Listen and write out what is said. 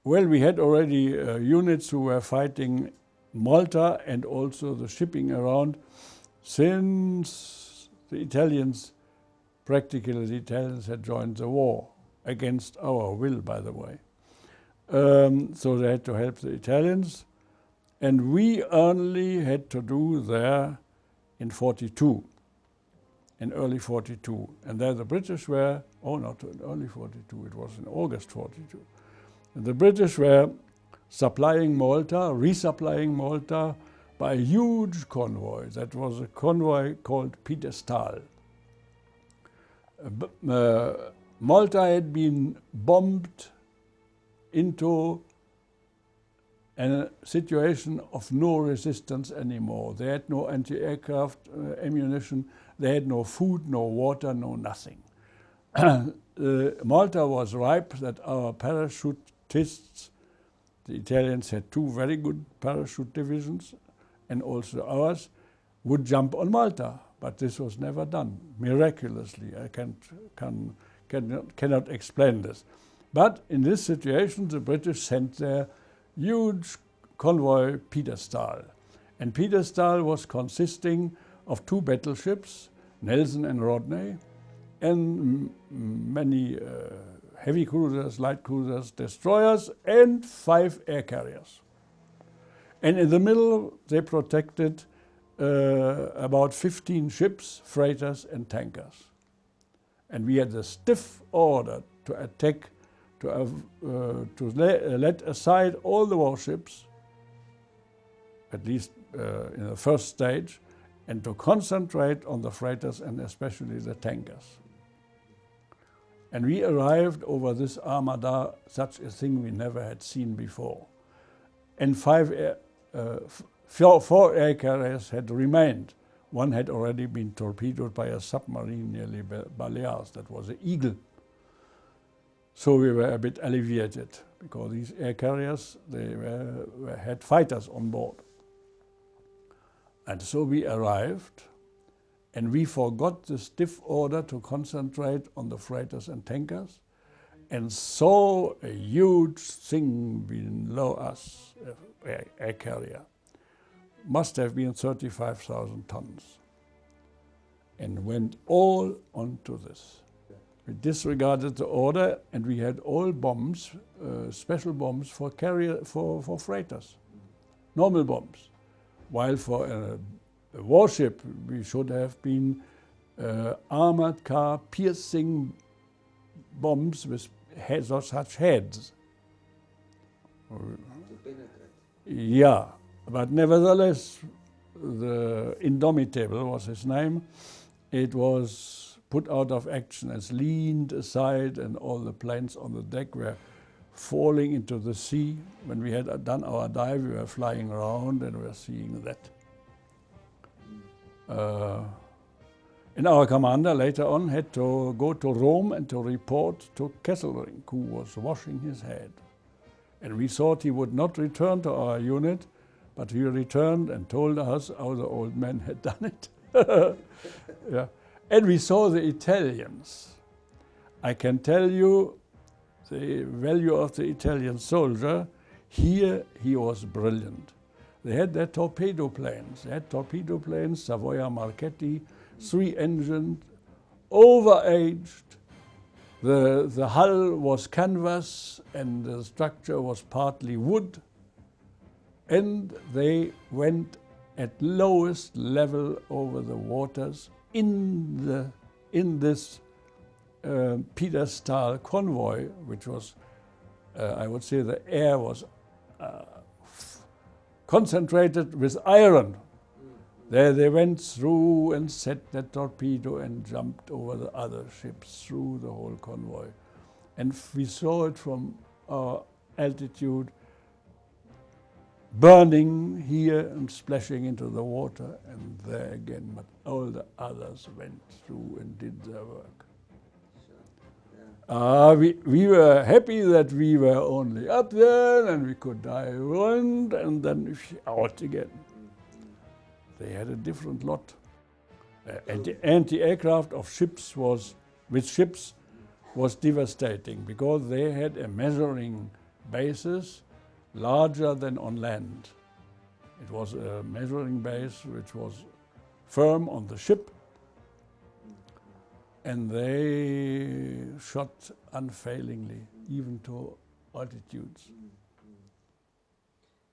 Well, we had already units who were fighting Malta and also the shipping around since the Italians, practically the Italians had joined the war, against our will, by the way. So they had to help the Italians. And we only had to do there in 42, in early 42. And there the British were, oh, not in early 42, it was in August 42. And the British were supplying Malta, resupplying Malta by a huge convoy. That was a convoy called Pedestal. Malta had been bombed into a situation of no resistance anymore. They had no anti-aircraft ammunition, they had no food, no water, no nothing. Malta was ripe that our parachutists, the Italians had two very good parachute divisions, and also ours, would jump on Malta. But this was never done, miraculously. I cannot explain this. But in this situation, the British sent their huge convoy Pedestal. And Pedestal was consisting of two battleships, Nelson and Rodney, and many heavy cruisers, light cruisers, destroyers, and 5 air carriers. And in the middle, they protected about 15 ships, freighters, and tankers. And we had the stiff order to attack, to let aside all the warships, at least in the first stage, and to concentrate on the freighters and especially the tankers. And we arrived over this armada, such a thing we never had seen before. And 4 air carriers had remained. One had already been torpedoed by a submarine near Balears. That was an Eagle. So we were a bit alleviated because these air carriers, they had fighters on board. And so we arrived, and we forgot the stiff order to concentrate on the freighters and tankers, and saw a huge thing below us, air carrier. Must have been 35,000 tons, and went all onto this. We disregarded the order, and we had all bombs, special bombs for freighters, normal bombs. While for a warship, we should have been armored car piercing bombs with such heads. Yeah, but nevertheless, the Indomitable was his name. It was put out of action, as leaned aside, and all the planes on the deck were falling into the sea. When we had done our dive, we were flying around and we were seeing that. And our commander later on had to go to Rome and to report to Kesselring, who was washing his head. And we thought he would not return to our unit, but he returned and told us how the old man had done it. Yeah. And we saw the Italians. I can tell you the value of the Italian soldier. Here he was brilliant. They had their torpedo planes. They had torpedo planes, Savoia Marchetti, 3-engined, overaged. The hull was canvas and the structure was partly wood. And they went at lowest level over the waters in this Pedestal convoy, which was, I would say, the air was concentrated with iron. There they went through and set that torpedo and jumped over the other ships through the whole convoy. And we saw it from our altitude, burning here and splashing into the water and there again. But all the others went through and did their work. We were happy that we were only up there and we could dive around and then out again. They had a different lot. Anti-aircraft of ships was devastating because they had a measuring bases larger than on land. It was a measuring base which was firm on the ship, and they shot unfailingly, even to altitudes